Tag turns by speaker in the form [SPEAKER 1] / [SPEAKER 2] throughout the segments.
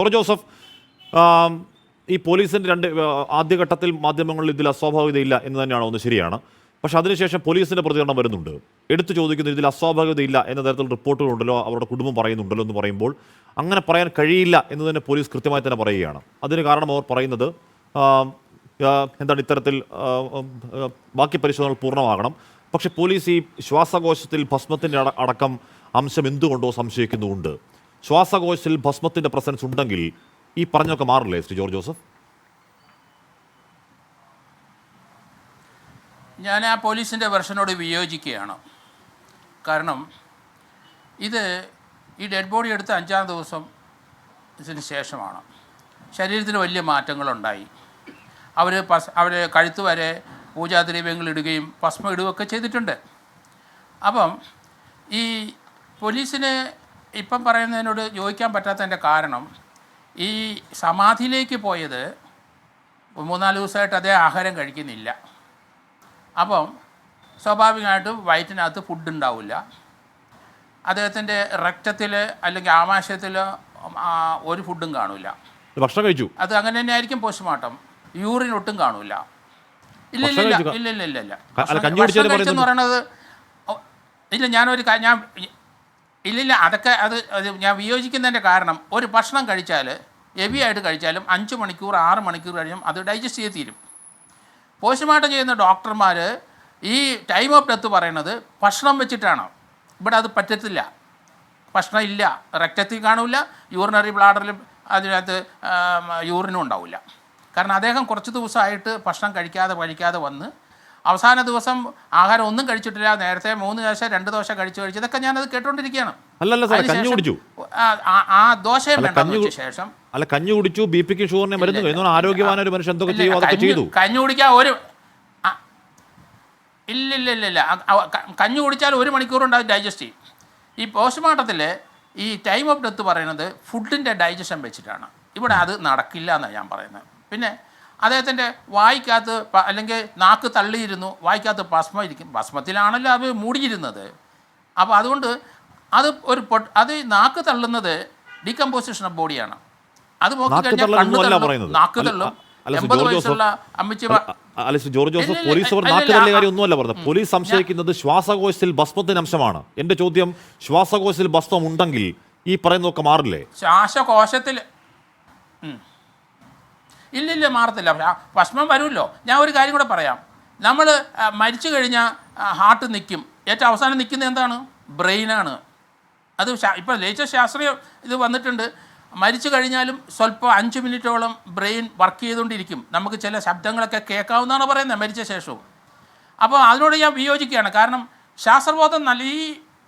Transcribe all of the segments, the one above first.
[SPEAKER 1] George Joseph, ഈ പോലീസിൻ്റെ ആദ്യഘട്ടത്തിൽ മാധ്യമങ്ങളിൽ ഇതിൽ അസ്വാഭാവികതയില്ല എന്ന് തന്നെയാണോ? ഒന്ന് ശരിയാണ്. പക്ഷെ അതിനുശേഷം പോലീസിൻ്റെ പ്രതികരണം വരുന്നുണ്ട്. എടുത്തു ചോദിക്കുന്നു, ഇതിൽ അസ്വാഭാവികതയില്ല എന്ന തരത്തിൽ റിപ്പോർട്ടുകളുണ്ടല്ലോ, അവരുടെ കുടുംബം പറയുന്നുണ്ടല്ലോ എന്ന് പറയുമ്പോൾ അങ്ങനെ പറയാൻ കഴിയില്ല എന്ന് തന്നെ പോലീസ് കൃത്യമായി തന്നെ പറയുകയാണ്. അതിന് കാരണം അവർ പറയുന്നത് എന്താണ്, ഇത്തരത്തിൽ ബാക്കി പരിശോധനകൾ പൂർണ്ണമാകണം. പക്ഷെ പോലീസ് ഈ ശ്വാസകോശത്തിൽ ഭസ്മത്തിൻ്റെ അടക്കം അംശം എന്തുകൊണ്ടോ സംശയിക്കുന്നുണ്ട്. ശ്വാസകോശത്തിൽ ഭസ്മത്തിൻ്റെ പ്രസൻസ് ഉണ്ടെങ്കിൽ ഈ പറഞ്ഞൊക്കെ മാറില്ലേ ശ്രീ ജോർജ് ജോസഫ്?
[SPEAKER 2] ഞാൻ ആ പോലീസിൻ്റെ വെർഷനോട് വിയോജിക്കുകയാണ്. കാരണം ഈ ഡെഡ് ബോഡി എടുത്ത 5-ാം ദിവസത്തിന് ശേഷമാണ് ശരീരത്തിൽ വലിയ മാറ്റങ്ങളുണ്ടായി. അവർ കഴുത്ത് വരെ പൂജാദ്രവ്യങ്ങൾ ഇടുകയും ഭസ്മം ഇടുകയൊക്കെ ചെയ്തിട്ടുണ്ട്. അപ്പം ഈ പോലീസിന് ഇപ്പം പറയുന്നതിനോട് യോജിക്കാൻ പറ്റാത്തതിൻ്റെ കാരണം, ഈ സമാധിയിലേക്ക് പോയത് 3-4 ദിവസമായിട്ട് അതേ ആഹാരം കഴിക്കുന്നില്ല. അപ്പം സ്വാഭാവികമായിട്ടും വയറ്റിനകത്ത് ഫുഡ് ഉണ്ടാവില്ല. അദ്ദേഹത്തിൻ്റെ രക്തത്തിൽ അല്ലെങ്കിൽ ആമാശയത്തിൽ ഒരു ഫുഡും കാണില്ല.
[SPEAKER 1] ഭക്ഷണം കഴിച്ചു,
[SPEAKER 2] അത് അങ്ങനെ തന്നെ ആയിരിക്കും പോസ്റ്റ്മോർട്ടം. യൂറിൻ ഒട്ടും കാണില്ല. ഇല്ല കഴിച്ചെന്ന് പറയണത് ഇല്ല. ഇല്ലില്ല, അതൊക്കെ അത് ഞാൻ വിയോജിക്കുന്നതിൻ്റെ കാരണം, ഒരു ഭക്ഷണം കഴിച്ചാൽ ഹെവി ആയിട്ട് കഴിച്ചാലും 5 മണിക്കൂർ 6 മണിക്കൂർ കഴിയും അത് ഡൈജസ്റ്റ് ചെയ്ത് തീരും. പോസ്റ്റ്മോർട്ടം ചെയ്യുന്ന ഡോക്ടർമാർ ഈ ടൈം ഓഫ് ഡെത്ത് പറയണത് ഭക്ഷണം വെച്ചിട്ടാണ്. ഇവിടെ അത് പറ്റത്തില്ല. ഭക്ഷണം ഇല്ല, രക്തത്തിൽ കാണില്ല, യൂറിനറി ബ്ലാഡറിൽ അതിനകത്ത് യൂറിനും ഉണ്ടാവില്ല. കാരണം അദ്ദേഹം കുറച്ച് ദിവസമായിട്ട് ഭക്ഷണം കഴിക്കാതെ വന്ന് അവസാന ദിവസം ആഹാരം ഒന്നും കഴിച്ചിട്ടില്ല. നേരത്തെ 3 ദോശ 2 ദോശ കഴിച്ച് ഇതൊക്കെ ഞാനത് കേട്ടോണ്ടിരിക്കുകയാണ്. ആ ദോശയും വേണ്ട ശേഷം
[SPEAKER 1] കഞ്ഞി കുടിച്ചു, ബിപിക്ക് ഷുഗറിനെ മരുന്ന്, ആരോഗ്യവാന ഒരു മനുഷ്യൻ എന്തൊക്കെ ചെയ്യും അതൊക്കെ ചെയ്തു.
[SPEAKER 2] കഞ്ഞി കുടിക്കാൻ ഇല്ല കഞ്ഞി കുടിച്ചാൽ 1 മണിക്കൂർ ഉണ്ടാവും ഡൈജസ്റ്റ് ചെയ്യും. ഈ പോസ്റ്റ്മോർട്ടത്തിൽ ഈ ടൈം ഓഫ് ഡെത്ത് പറയുന്നത് ഫുഡിൻ്റെ ഡൈജഷൻ വെച്ചിട്ടാണ്. ഇവിടെ അത് നടക്കില്ല എന്നാണ് ഞാൻ പറയുന്നത്. പിന്നെ അദ്ദേഹത്തിൻ്റെ വായിക്കകത്ത് അല്ലെങ്കിൽ നാക്ക് തള്ളിയിരുന്നു, വായിക്കകത്ത് ഭസ്മം ഇരിക്കും. ഭസ്മത്തിലാണല്ലോ അത് മൂടിയിരുന്നത്. അപ്പോൾ അതുകൊണ്ട് അത് നാക്ക് തള്ളുന്നത് ഡീകമ്പോസിഷൻ ഓഫ് ബോഡിയാണ്. അത് നോക്കിക്കഴിഞ്ഞാൽ നാക്ക് തള്ളും. 80 വയസ്സുള്ള അമ്മച്ചി
[SPEAKER 1] ജോർജ് ജോസഫ്, പോലീസ് അവർ നാട്ടുതള്ളിയ കാര്യം ഒന്നുമല്ല പറഞ്ഞത്. പോലീസ് സംശയിക്കുന്നത് ശ്വാസകോശത്തിൽ ഭസ്മത്തിന്റെ അംശമാണ്. എന്റെ ചോദ്യം, ശ്വാസകോശത്തിൽ ഭസ്മം ഉണ്ടെങ്കിൽ ഈ പറയുന്നതൊക്കെ മാറില്ലേ?
[SPEAKER 2] ശ്വാസകോശത്തിൽ ഇല്ലില്ല, മാറത്തില്ല. ഭസ്മം വരുമല്ലോ. ഞാൻ ഒരു കാര്യം കൂടെ പറയാം. നമ്മൾ മരിച്ചു കഴിഞ്ഞാൽ ഹാർട്ട് നിൽക്കും. ഏറ്റവും അവസാനം നിൽക്കുന്നത് എന്താണ്? ബ്രെയിനാണ്. അത് ഇപ്പോൾ ലേറ്റസ്റ്റ് ശാസ്ത്രീയ ഇത് വന്നിട്ടുണ്ട്. മരിച്ചു കഴിഞ്ഞാലും സ്വല്പം 5 മിനിറ്റോളം ബ്രെയിൻ വർക്ക് ചെയ്തുകൊണ്ടിരിക്കും. നമുക്ക് ചില ശബ്ദങ്ങളൊക്കെ കേൾക്കാവുന്നതാണ് പറയുന്നത് മരിച്ച ശേഷവും. അപ്പോൾ അതിനോട് ഞാൻ വിയോജിക്കുകയാണ്. കാരണം ശാസ്ത്രബോധം നല്ല ഈ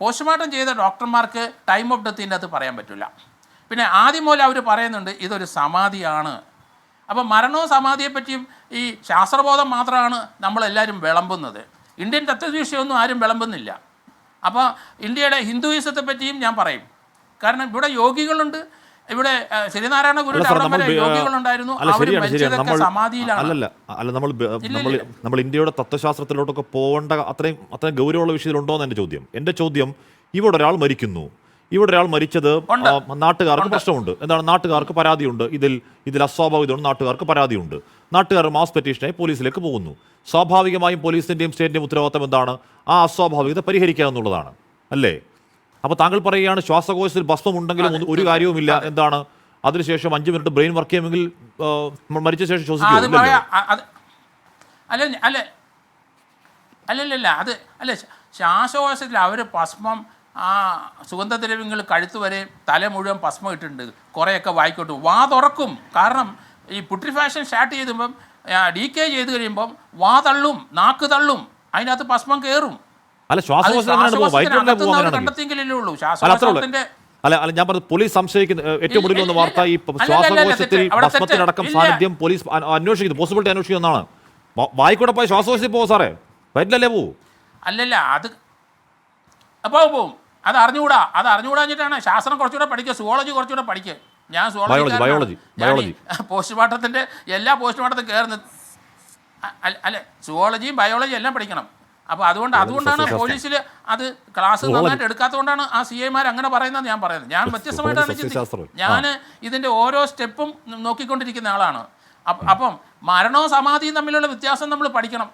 [SPEAKER 2] പോസ്റ്റ്മോർട്ടം ചെയ്ത ഡോക്ടർമാർക്ക് ടൈം ഓഫ് ഡെത്തിൻ്റെ അത് പറയാൻ പറ്റില്ല. പിന്നെ ആദ്യം മുതൽ അവർ പറയുന്നുണ്ട് ഇതൊരു സമാധിയാണ്. അപ്പോൾ മരണവും സമാധിയെപ്പറ്റിയും ഈ ശാസ്ത്രബോധം മാത്രമാണ് നമ്മളെല്ലാവരും വിളമ്പുന്നത്. ഇന്ത്യൻ തത്വദീക്ഷയൊന്നും ആരും വിളമ്പുന്നില്ല. അപ്പോൾ ഇന്ത്യയുടെ ഹിന്ദുയിസത്തെ പറ്റിയും ഞാൻ പറയും. കാരണം ഇവിടെ യോഗികളുണ്ട്. ഇവിടെ ശ്രീനാരായണ ഗുരുവിന്റെ യോഗികളുണ്ടായിരുന്നു.
[SPEAKER 1] അല്ലല്ല, നമ്മൾ ഇന്ത്യയുടെ തത്വശാസ്ത്രത്തിലോട്ടൊക്കെ പോകേണ്ട അത്രയും ഗൗരവമുള്ള വിഷയത്തിലുണ്ടോ എന്ന് എൻ്റെ ചോദ്യം. എൻ്റെ ചോദ്യം, ഇവിടെ ഒരാൾ മരിക്കുന്നു. ഇവിടെ ഒരാൾ മരിച്ചത് നാട്ടുകാർക്ക് പ്രശ്നമുണ്ട്. എന്താണ്? നാട്ടുകാർക്ക് പരാതിയുണ്ട്. ഇതിൽ അസ്വാഭാവികതയുണ്ട്. നാട്ടുകാർക്ക് പരാതിയുണ്ട്. നാട്ടുകാർ മാസ് പെറ്റീഷനായി പോലീസിലേക്ക് പോകുന്നു. സ്വാഭാവികമായും പോലീസിന്റെയും സ്റ്റേറ്റിന്റെയും ഉത്തരവാദിത്തം എന്താണ്? ആ അസ്വാഭാവികത പരിഹരിക്കുക എന്നുള്ളതാണ്, അല്ലേ? അപ്പോൾ താങ്കൾ പറയുകയാണ് ശ്വാസകോശത്തിൽ ഭസ്മം ഉണ്ടെങ്കിലും ഒരു കാര്യവുമില്ല. എന്താണ്? അതിനുശേഷം 5 മിനിറ്റ് ബ്രെയിൻ വർക്ക് ചെയ്യുമെങ്കിൽ മരിച്ച ശേഷം ശ്വസിക്കും.
[SPEAKER 2] അല്ല, ശ്വാസകോശത്തിൽ അവർ ഭസ്മം സുഗന്ധദ്രവ്യങ്ങൾ കഴുത്ത് വരെ തല മുഴുവൻ ഭസ്മം ഇട്ടിട്ടുണ്ട്. കുറേയൊക്കെ വായിക്കോട്ടും വാ തുറക്കും. കാരണം ഈ പുട്രിഫാക്ഷൻ സ്റ്റാർട്ട് ചെയ്തുമ്പം ഡീക്കേ ചെയ്ത് കഴിയുമ്പം വാ തള്ളും, നാക്ക് തള്ളും, അതിനകത്ത് ഭസ്മം കയറും. കണ്ടെത്തിയെങ്കിലേ ഉള്ളൂ ശ്വാസകോശത്തിന്റെ.
[SPEAKER 1] അല്ല, ഞാൻ പറഞ്ഞത് പോലീസ് സംശയിക്കുന്ന ഏറ്റവും ഒടുവിൽ വന്ന വാർത്ത ഈ ശ്വാസകോശത്തിൽ ഭസ്മത്തിനടക്കം സാന്നിധ്യം പോലീസ് അന്വേഷിക്കുന്നു, പോസിബിലിറ്റി അന്വേഷിക്കുന്നതാണ്. വായിക്കൂടെ പോയി ശ്വാസകോശത്തിൽ പോകും സാറേ, വരില്ലല്ലേ പോവും?
[SPEAKER 2] അല്ലല്ല, അത് അപ്പോൾ പോവും. അത് അറിഞ്ഞുകൂടാഞ്ഞിട്ടാണ്. ശാസ്ത്രം കുറച്ചുകൂടെ പഠിക്കുക, സുവോളജി കുറച്ചുകൂടെ പഠിക്കുക. ഞാൻ
[SPEAKER 1] ബയോളജി
[SPEAKER 2] പോസ്റ്റ്മോർട്ടത്തിൻ്റെ എല്ലാ പോസ്റ്റ്മോർട്ടത്തിൽ കയറുന്നത്. അല്ല, സുവോളജിയും ബയോളജിയും എല്ലാം പഠിക്കണം. അപ്പോൾ അതുകൊണ്ടാണ് പോലീസിൽ അത് ക്ലാസ് നന്നായിട്ട് എടുക്കാത്തതുകൊണ്ടാണ് ആ CIമാർ അങ്ങനെ പറയുന്നത്. ഞാൻ പറയുന്നത് ഞാൻ വ്യത്യസ്തമായിട്ടാണ് ചിന്തിക്കുന്നത്. ഞാൻ ഇതിൻ്റെ ഓരോ സ്റ്റെപ്പും നോക്കിക്കൊണ്ടിരിക്കുന്ന ആളാണ്. അപ്പം മരണവും സമാധിയും തമ്മിലുള്ള വ്യത്യാസം നമ്മൾ പഠിക്കണം.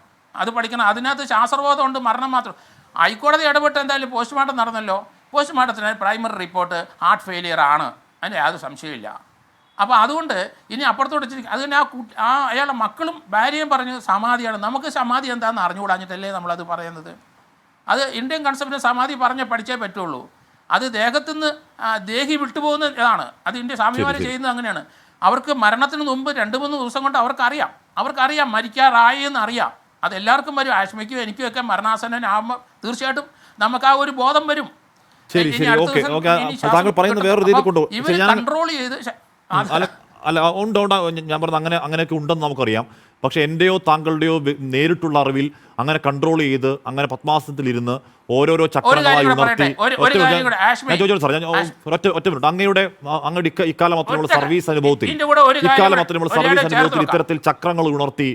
[SPEAKER 2] അതിനകത്ത് ശാസ്ത്രബോധമുണ്ട്, മരണം മാത്രം. ഹൈക്കോടതി ഇടപെട്ട് എന്തായാലും പോസ്റ്റ്മോർട്ടം നടന്നല്ലോ. പോസ്റ്റ്മോർട്ടത്തിന് പ്രൈമറി റിപ്പോർട്ട് ഹാർട്ട് ഫെയിലിയർ ആണ്, അതിന് യാതൊരു സംശയമില്ല. അപ്പോൾ അതുകൊണ്ട് ഇനി അപ്പുറത്തോട്ട് അത് തന്നെ അയാളുടെ മക്കളും ഭാര്യയും പറഞ്ഞ് സമാധിയാണ്. നമുക്ക് സമാധി എന്താണെന്ന് അറിഞ്ഞുകൂടാഞ്ഞിട്ടല്ലേ നമ്മളത് പറയുന്നത്. അത് ഇന്ത്യൻ കൺസെപ്റ്റിന് സമാധി പറഞ്ഞേ പഠിച്ചേ പറ്റുള്ളൂ. അത് ദേഹത്തുനിന്ന് ദേഹി വിട്ടുപോകുന്ന ഇതാണ്. അത് ഇന്ത്യ സ്വാമിമാർ ചെയ്യുന്നത് അങ്ങനെയാണ്. അവർക്ക് മരണത്തിന് മുമ്പ് 2-3 ദിവസം കൊണ്ട് അവർക്കറിയാം മരിക്കാറായി എന്ന് അറിയാം. അത് എല്ലാവർക്കും വരും. ആശ്മയ്ക്കും എനിക്കുമൊക്കെ മരണാസന്നനാകുമ്പോൾ തീർച്ചയായിട്ടും നമുക്ക് ആ ഒരു ബോധം വരും.
[SPEAKER 1] താങ്കൾ പറയുന്ന വേറൊരു രീതി കൊണ്ട്
[SPEAKER 2] കൺട്രോൾ ചെയ്ത്
[SPEAKER 1] അല്ല ഉണ്ട് ഞാൻ പറഞ്ഞത് അങ്ങനെയൊക്കെ ഉണ്ടെന്ന് നമുക്കറിയാം. പക്ഷെ എൻ്റെയോ താങ്കളുടെയോ നേരിട്ടുള്ള അറിവിൽ അങ്ങനെ കൺട്രോൾ ചെയ്ത് അങ്ങനെ പത്മാസനത്തിലിരുന്ന് ഓരോരോ ചക്രങ്ങളായി ഉണർത്തി ഒറ്റ മിനിറ്റ് അങ്ങയുടെ ഇക്കാലം അത്രയുള്ള സർവീസ് അനുഭവത്തിൽ ഇത്തരത്തിൽ ചക്രങ്ങൾ ഉണർത്തി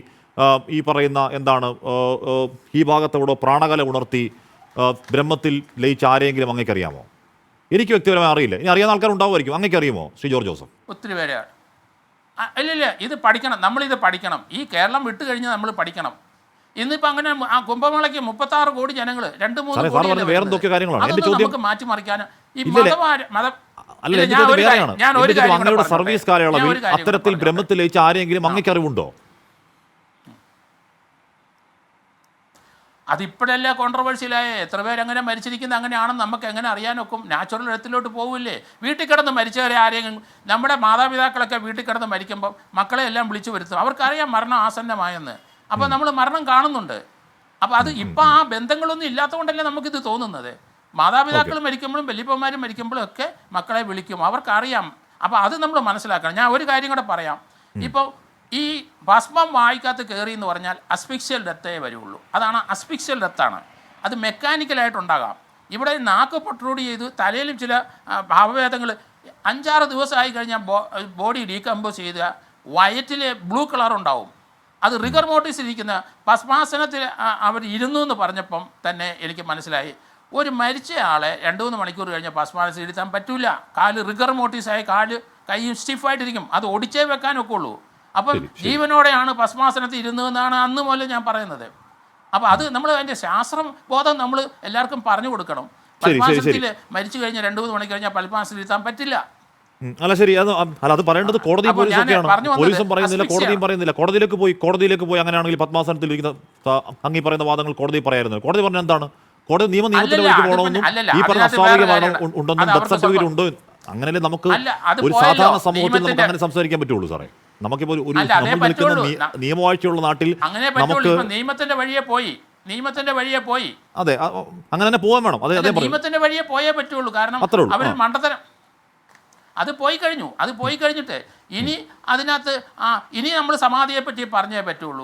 [SPEAKER 1] ഈ പറയുന്ന എന്താണ് ഈ ഭാഗത്തോടെ പ്രാണകല ഉണർത്തി ബ്രഹ്മത്തിൽ ലയിച്ച ആരെങ്കിലും അങ്ങേക്കറിയാമോ? എനിക്ക് വ്യക്തിപരമായി അറിയില്ല. ഇനി അറിയാവുന്ന ആൾക്കാർ ഉണ്ടാവുമായിരിക്കും. അങ്ങേക്ക് അറിയുമോ ശ്രീ ജോർജ് ജോസഫ്?
[SPEAKER 2] ഒത്തിരി പേര് ഇല്ല ഇത് പഠിക്കണം. നമ്മളിത് പഠിക്കണം. ഈ കേരളം വിട്ട് കഴിഞ്ഞാൽ നമ്മൾ പഠിക്കണം. ഇന്നിപ്പോൾ അങ്ങനെ ആ കുംഭമേളയ്ക്ക് 36 കോടി ജനങ്ങൾ 2-3 കോടി
[SPEAKER 1] വേറെന്തൊക്കെ കാര്യങ്ങളാണ് എന്റെ ചോദ്യം.
[SPEAKER 2] നമുക്ക് മാറ്റിമറിക്കാൻ ഈ
[SPEAKER 1] അങ്ങയുടെ സർവീസ് കാലയളവിൽ അത്തരത്തിൽ ബ്രഹ്മത്തിൽ ലയിച്ച ആരെങ്കിലും അങ്ങേക്ക് അറിവുണ്ടോ?
[SPEAKER 2] അതിപ്പോഴല്ലേ കോൺട്രവേഴ്സിയിലായ എത്ര പേരങ്ങനെ മരിച്ചിരിക്കുന്നത് അങ്ങനെയാണെന്ന് നമുക്ക് എങ്ങനെ അറിയാനൊക്കും? നാച്ചുറൽ എഴുത്തിലോട്ട് പോവില്ലേ? വീട്ടിൽ കിടന്ന് മരിച്ചവരെ ആരെങ്കിലും നമ്മുടെ മാതാപിതാക്കളൊക്കെ വീട്ടിൽ കിടന്ന് മരിക്കുമ്പോൾ മക്കളെ എല്ലാം വിളിച്ചു വരുത്തും. അവർക്കറിയാം മരണം ആസന്നമായെന്ന്. അപ്പോൾ നമ്മൾ മരണം കാണുന്നുണ്ട്. അപ്പോൾ അത് ഇപ്പം ആ ബന്ധങ്ങളൊന്നും ഇല്ലാത്തതുകൊണ്ടല്ലേ നമുക്കിത് തോന്നുന്നത്. മാതാപിതാക്കൾ മരിക്കുമ്പോഴും വല്യപ്പന്മാരും മരിക്കുമ്പോഴും ഒക്കെ മക്കളെ വിളിക്കും, അവർക്കറിയാം. അപ്പോൾ അത് നമ്മൾ മനസ്സിലാക്കണം. ഞാൻ ഒരു കാര്യം കൂടെ പറയാം. ഇപ്പോൾ ഈ ഭസ്മം വായിക്കകത്ത് കയറി എന്ന് പറഞ്ഞാൽ അസ്ഫിക്ഷ്യൽ ഡെത്തേ വരുള്ളൂ. അതാണ് അസ്ഫിക്ഷ്യൽ ഡെത്താണ്. അത് മെക്കാനിക്കലായിട്ടുണ്ടാകാം. ഇവിടെ നാക്ക് പ്രൊട്രൂഡ് ചെയ്ത് തലയിലും ചില ഭാവഭേദങ്ങൾ 5-6 ദിവസമായി കഴിഞ്ഞാൽ ബോഡി ഡീകമ്പോസ് ചെയ്ത വയറ്റിൽ ബ്ലൂ കളർ ഉണ്ടാവും. അത് റിഗർ മോർട്ടിസ് ഇരിക്കുന്ന ഭസ്മാസനത്തിൽ അവർ ഇരുന്നു എന്ന് പറഞ്ഞപ്പം തന്നെ എനിക്ക് മനസ്സിലായി ഒരു മരിച്ച ആളെ 2-3 മണിക്കൂർ കഴിഞ്ഞാൽ ഭസ്മാസനം ഇരുത്താൻ പറ്റില്ല. കാല് റിഗർ മോർട്ടിസായി കൈയും സ്റ്റിഫായിട്ടിരിക്കും. അത് ഒടിച്ചേ വെക്കാനൊക്കെ ഉള്ളൂ. അപ്പം ജീവനോടെയാണ് ഭസ്മാസനത്തിൽ ഇരുന്നതെന്നാണ് അന്ന് മുതൽ ഞാൻ പറയുന്നത്. അപ്പോൾ അത് നമ്മൾ അതിൻ്റെ ശാസ്ത്രം ബോധം നമ്മൾ എല്ലാവർക്കും പറഞ്ഞു കൊടുക്കണം. പത്മാസനത്തിൽ മരിച്ചു കഴിഞ്ഞാൽ 2-3 മണിക്ക് കഴിഞ്ഞാൽ പത്മാസനം ഇരുത്താൻ പറ്റില്ല.
[SPEAKER 1] അല്ല ശരി, അത് പറയേണ്ടത് കോടതി പോലീസൊക്കെയാണ്. പോലീസും പറയുന്നില്ല, കോടതിയും പറയുന്നില്ല. കോടതിയിലേക്ക് പോയി അങ്ങനെയാണെങ്കിൽ പത്മാസനത്തിൽ ഇരിക്കുന്ന അങ്ങീ പറയുന്ന വാദങ്ങൾ കോടതി പറയായിരുന്നു. കോടതി പറഞ്ഞ എന്താണ്? കോടതി നിയമത്തിന്റെ വഴിക്ക് പോകണമെന്നും ഈ പറഞ്ഞ അസ്വാഭാവിക മരണം ഉണ്ടെന്നും ഡെത്ത് സർട്ടിഫിക്കറ്റ് ഉണ്ടോ അങ്ങനെയല്ലേ നമുക്ക് ഒരു സാധാരണ സമൂഹത്തിൽ നമുക്ക് അങ്ങനെ സംസാരിക്കാൻ പറ്റുള്ളൂ സാറേ. നമുക്കിപ്പോൾ ഒരു നിയമവാഴ്ചയുള്ള നാട്ടിൽ നമുക്ക്
[SPEAKER 2] നിയമത്തിന്റെ വഴിയെ പോയി
[SPEAKER 1] അതെ അങ്ങനെ തന്നെ പോകാൻ വേണം. അതെ
[SPEAKER 2] നിയമത്തിന്റെ വഴിയെ പോയേ പറ്റുള്ളൂ. കാരണം അവർ മണ്ടത്തരം അത് പോയി കഴിഞ്ഞിട്ട് ഇനി അതിനകത്ത് ഇനി നമ്മൾ സമാധിയെ പറ്റി പറഞ്ഞേ പറ്റുള്ളൂ.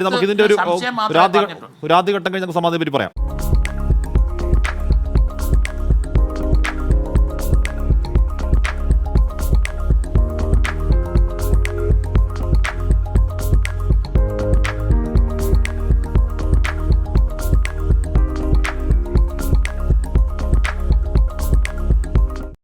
[SPEAKER 1] നമുക്ക് ഇതിന്റെ ഒരു ആദ്യഘട്ടം കഴിഞ്ഞ് നമുക്ക് സമാധിയെ പറ്റി പറയാം.